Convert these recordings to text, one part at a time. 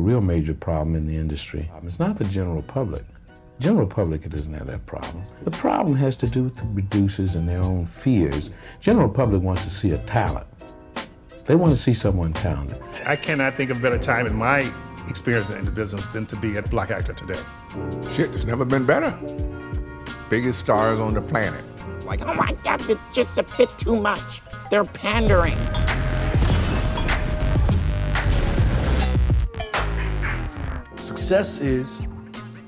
real major problem in the industry. It's not the general public. General public, it doesn't have that problem. The problem has to do with the producers and their own fears. General public wants to see a talent. They want to see someone talented. I cannot think of a better time in my experience in the business than to be a black actor today. Shit, it's never been better. Biggest stars on the planet. Like, oh my God, it's just a bit too much. They're pandering. Success is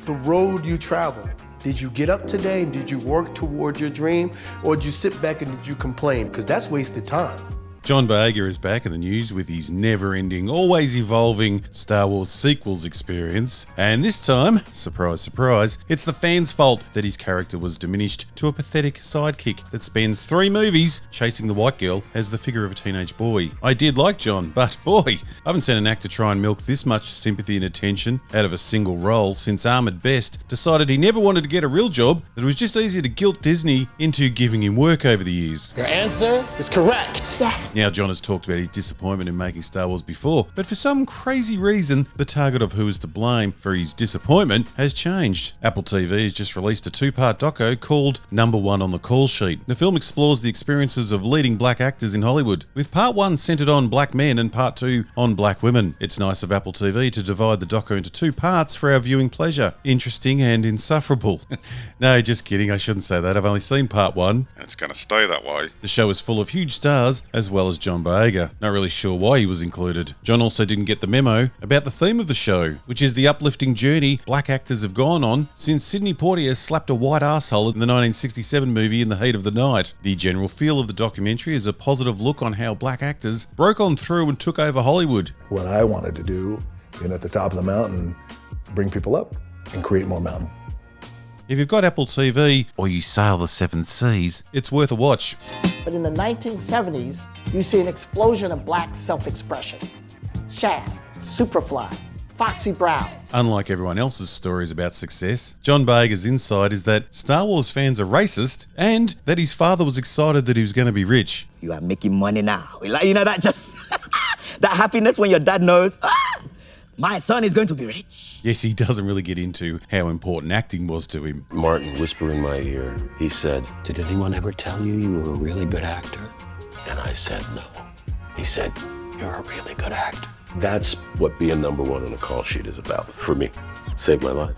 the road you travel. Did you get up today and did you work toward your dream, or did you sit back and did you complain? Because that's wasted time. John Boyega is back in the news with his never-ending, always evolving Star Wars sequels experience. And this time, surprise, surprise, it's the fans' fault that his character was diminished to a pathetic sidekick that spends 3 movies chasing the white girl as the figure of a teenage boy. I did like John, but boy, I haven't seen an actor try and milk this much sympathy and attention out of a single role since Ahmed Best decided he never wanted to get a real job, that it was just easier to guilt Disney into giving him work over the years. Your answer is correct. Yes. Now, John has talked about his disappointment in making Star Wars before, but for some crazy reason, the target of who is to blame for his disappointment has changed. Apple TV has just released a 2-part doco called Number 1 on the Call Sheet. The film explores the experiences of leading black actors in Hollywood, with part 1 centered on black men and part 2 on black women. It's nice of Apple TV to divide the doco into 2 parts for our viewing pleasure. Interesting and insufferable. No, just kidding, I shouldn't say that. I've only seen part 1. It's going to stay that way. The show is full of huge stars, as well as John Boyega. Not really sure why he was included. John also didn't get the memo about the theme of the show, which is the uplifting journey black actors have gone on since Sidney Poitier slapped a white arsehole in the 1967 movie In the Heat of the Night. The general feel of the documentary is a positive look on how black actors broke on through and took over Hollywood. What I wanted to do, at the top of the mountain, bring people up and create more mountain. If you've got Apple TV, or you sail the 7 seas, it's worth a watch. But in the 1970s, you see an explosion of black self-expression. Shad, Superfly, Foxy Brown. Unlike everyone else's stories about success, John Boyega's insight is that Star Wars fans are racist and that his father was excited that he was going to be rich. You are making money now. That just, that happiness when your dad knows, my son is going to be rich. Yes, he doesn't really get into how important acting was to him. Martin whispered in my ear. He said, "Did anyone ever tell you you were a really good actor?" And I said, "No." He said, "You're a really good actor." That's what being number 1 on a call sheet is about for me. Saved my life.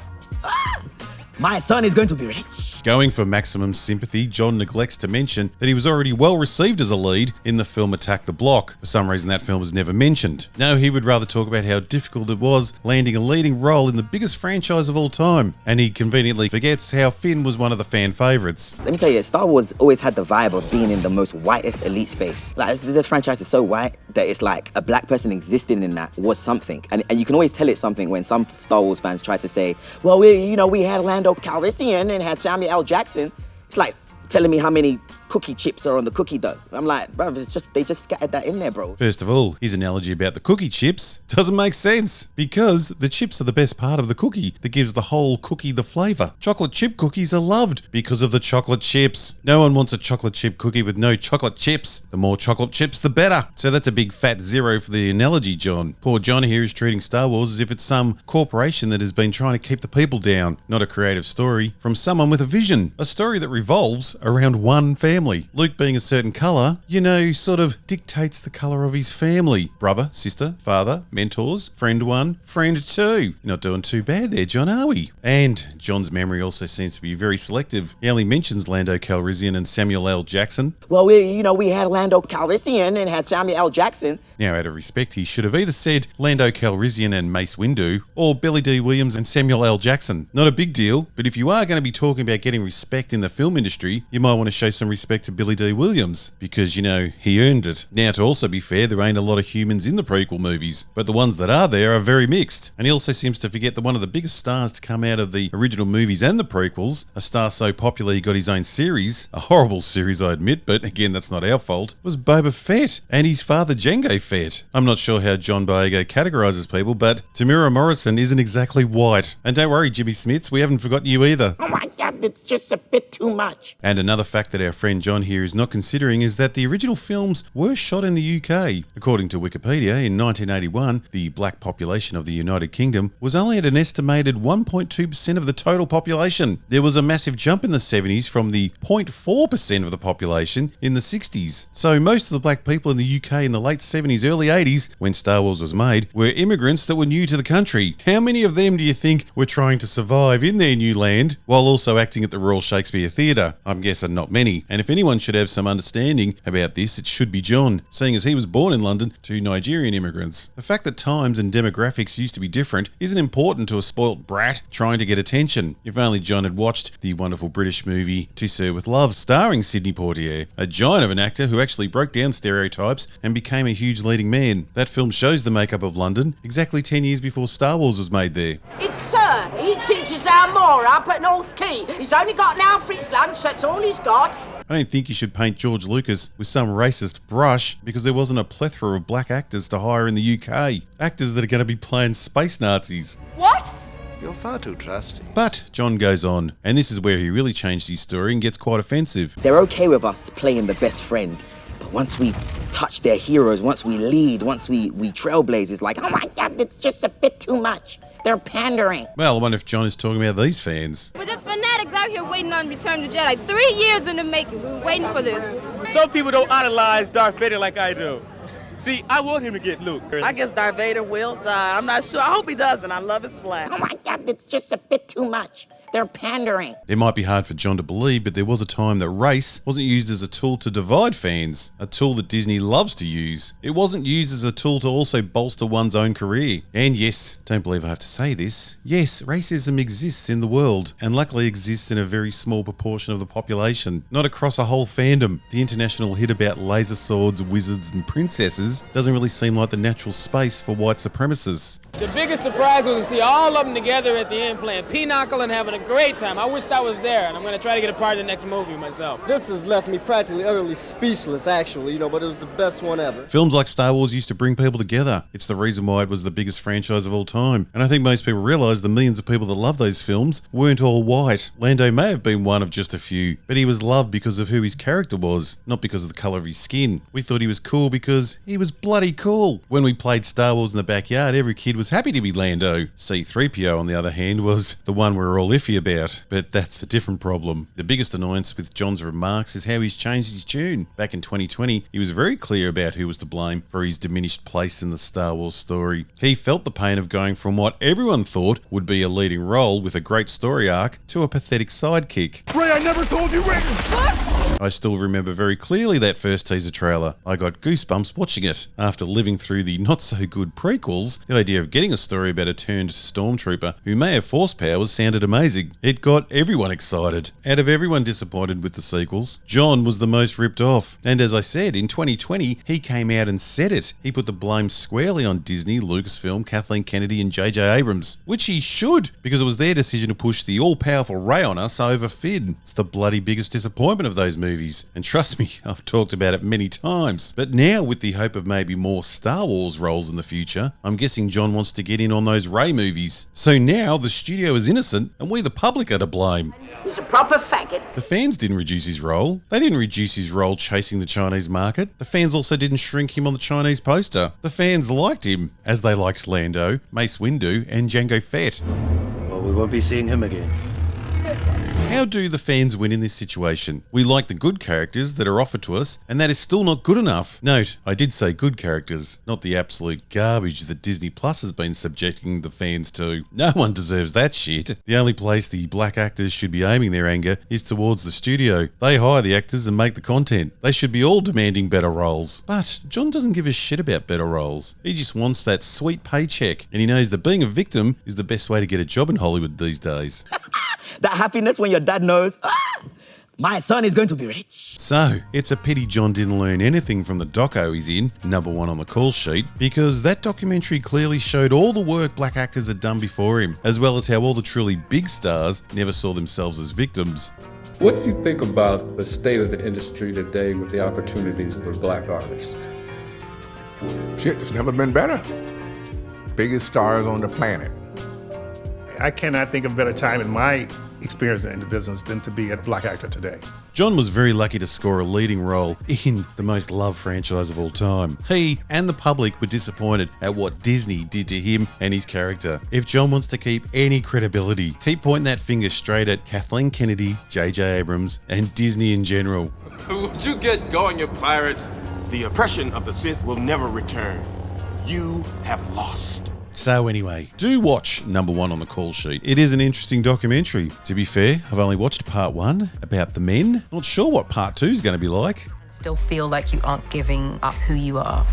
My son is going to be rich. Going for maximum sympathy, John neglects to mention that he was already well received as a lead in the film Attack the Block. For some reason, that film was never mentioned. No, he would rather talk about how difficult it was landing a leading role in the biggest franchise of all time. And he conveniently forgets how Finn was one of the fan favourites. Let me tell you, Star Wars always had the vibe of being in the most whitest elite space. Like, this franchise is so white that it's like a black person existing in that was something. And you can always tell it's something when some Star Wars fans try to say, well, we had Lando Calrissian and had Samuel L. Jackson. It's like telling me how many cookie chips are on the cookie dough. I'm like, bro, they just scattered that in there, bro. First of all, his analogy about the cookie chips doesn't make sense because the chips are the best part of the cookie that gives the whole cookie the flavour. Chocolate chip cookies are loved because of the chocolate chips. No one wants a chocolate chip cookie with no chocolate chips. The more chocolate chips, the better. So that's a big fat 0 for the analogy, John. Poor John here is treating Star Wars as if it's some corporation that has been trying to keep the people down, not a creative story from someone with a vision. A story that revolves around one family. Luke being a certain colour, sort of dictates the colour of his family. Brother, sister, father, mentors, friend 1, friend 2. You're not doing too bad there, John, are we? And John's memory also seems to be very selective. He only mentions Lando Calrissian and Samuel L. Jackson. Well, we had Lando Calrissian and had Samuel L. Jackson. Now, out of respect, he should have either said Lando Calrissian and Mace Windu, or Billy D. Williams and Samuel L. Jackson. Not a big deal, but if you are going to be talking about getting respect in the film industry, you might want to show some respect to Billy D. Williams, because, he earned it. Now, to also be fair, there ain't a lot of humans in the prequel movies, but the ones that are there are very mixed. And he also seems to forget that one of the biggest stars to come out of the original movies and the prequels, a star so popular he got his own series, a horrible series I admit, but again, that's not our fault, was Boba Fett, and his father Jango Fett. I'm not sure how John Boyega categorises people, but Tamira Morrison isn't exactly white. And don't worry, Jimmy Smits, we haven't forgotten you either. Oh my God, it's just a bit too much. And another fact that our friend John here is not considering is that the original films were shot in the UK. According to Wikipedia, in 1981, the black population of the United Kingdom was only at an estimated 1.2% of the total population. There was a massive jump in the 70s from the 0.4% of the population in the 60s. So most of the black people in the UK in the late 70s, early 80s, when Star Wars was made, were immigrants that were new to the country. How many of them do you think were trying to survive in their new land while also acting at the Royal Shakespeare Theatre? I'm guessing not many. And if anyone should have some understanding about this, it should be John, seeing as he was born in London to Nigerian immigrants. The fact that times and demographics used to be different isn't important to a spoilt brat trying to get attention. If only John had watched the wonderful British movie To Sir With Love, starring Sidney Poitier, a giant of an actor who actually broke down stereotypes and became a huge leading man. That film shows the makeup of London exactly 10 years before Star Wars was made there. It's Sir. He teaches our more up at North Quay. He's only got an hour for his lunch, that's all he's got. I don't think you should paint George Lucas with some racist brush because there wasn't a plethora of black actors to hire in the UK. Actors that are going to be playing space Nazis. What? You're far too trusty. But John goes on, and this is where he really changed his story and gets quite offensive. They're okay with us playing the best friend. But once we touch their heroes, once we lead, once we trailblaze, it's like, Oh my God, it's just a bit too much. They're pandering. Well, I wonder if John is talking about these fans. We're just fanatics out here waiting on Return of the Jedi. 3 years in the making. We were waiting for this. Some people don't idolize Darth Vader like I do. See, I want him to get Luke. I guess Darth Vader will die. I'm not sure. I hope he doesn't. I love his black. Oh my God, it's just a bit too much. They're pandering. It might be hard for John to believe, but there was a time that race wasn't used as a tool to divide fans, a tool that Disney loves to use. It wasn't used as a tool to also bolster one's own career. And yes, don't believe I have to say this, yes, racism exists in the world, and luckily exists in a very small proportion of the population, not across a whole fandom. The international hit about laser swords, wizards, and princesses doesn't really seem like the natural space for white supremacists. The biggest surprise was to see all of them together at the end playing Pinochle and having a great time. I wished I was there, and I'm going to try to get a part of the next movie myself. This has left me practically utterly speechless, actually, but it was the best one ever. Films like Star Wars used to bring people together. It's the reason why it was the biggest franchise of all time. And I think most people realise the millions of people that love those films weren't all white. Lando may have been one of just a few, but he was loved because of who his character was, not because of the colour of his skin. We thought he was cool because he was bloody cool. When we played Star Wars in the backyard, every kid was happy to be Lando. C-3PO, on the other hand, was the one we were all iffy about, but that's a different problem. The biggest annoyance with John's remarks is how he's changed his tune. Back in 2020, he was very clear about who was to blame for his diminished place in the Star Wars story. He felt the pain of going from what everyone thought would be a leading role with a great story arc to a pathetic sidekick. Ray, I never told you Ray! I still remember very clearly that first teaser trailer. I got goosebumps watching it. After living through the not-so-good prequels, the idea of getting a story about a turned stormtrooper who may have force powers sounded amazing. It got everyone excited. Out of everyone disappointed with the sequels, John was the most ripped off. And as I said, in 2020, he came out and said it. He put the blame squarely on Disney, Lucasfilm, Kathleen Kennedy and J.J. Abrams, which he should, because it was their decision to push the all-powerful Ray on us over Finn. It's the bloody biggest disappointment of those movies. And trust me, I've talked about it many times. But now, with the hope of maybe more Star Wars roles in the future, I'm guessing John wants to get in on those Ray movies. So now the studio is innocent and we the public are to blame. He's a proper faggot. The fans didn't reduce his role. They didn't reduce his role chasing the Chinese market. The fans also didn't shrink him on the Chinese poster. The fans liked him, as they liked Lando, Mace Windu and Jango Fett. Well, we won't be seeing him again. How do the fans win in this situation? We like the good characters that are offered to us, and that is still not good enough. Note, I did say good characters, not the absolute garbage that Disney Plus has been subjecting the fans to. No one deserves that shit. The only place the black actors should be aiming their anger is towards the studio. They hire the actors and make the content. They should be all demanding better roles. But John doesn't give a shit about better roles. He just wants that sweet paycheck, and he knows that being a victim is the best way to get a job in Hollywood these days. That happiness when your dad knows, my son is going to be rich. So, it's a pity John didn't learn anything from the doco he's in, #1 on the call sheet, because that documentary clearly showed all the work black actors had done before him, as well as how all the truly big stars never saw themselves as victims. What do you think about the state of the industry today with the opportunities for black artists? Shit, it's never been better. Biggest stars on the planet. I cannot think of a better time in my experience in the business than to be a black actor today. John was very lucky to score a leading role in the most loved franchise of all time. He and the public were disappointed at what Disney did to him and his character. If John wants to keep any credibility, keep pointing that finger straight at Kathleen Kennedy, J.J. Abrams, and Disney in general. Would you get going, you pirate? The oppression of the Sith will never return. You have lost. So anyway, do watch number 1 on the call sheet. It is an interesting documentary. To be fair, I've only watched part 1 about the men. Not sure what part 2 is going to be like. Still feel like you aren't giving up who you are.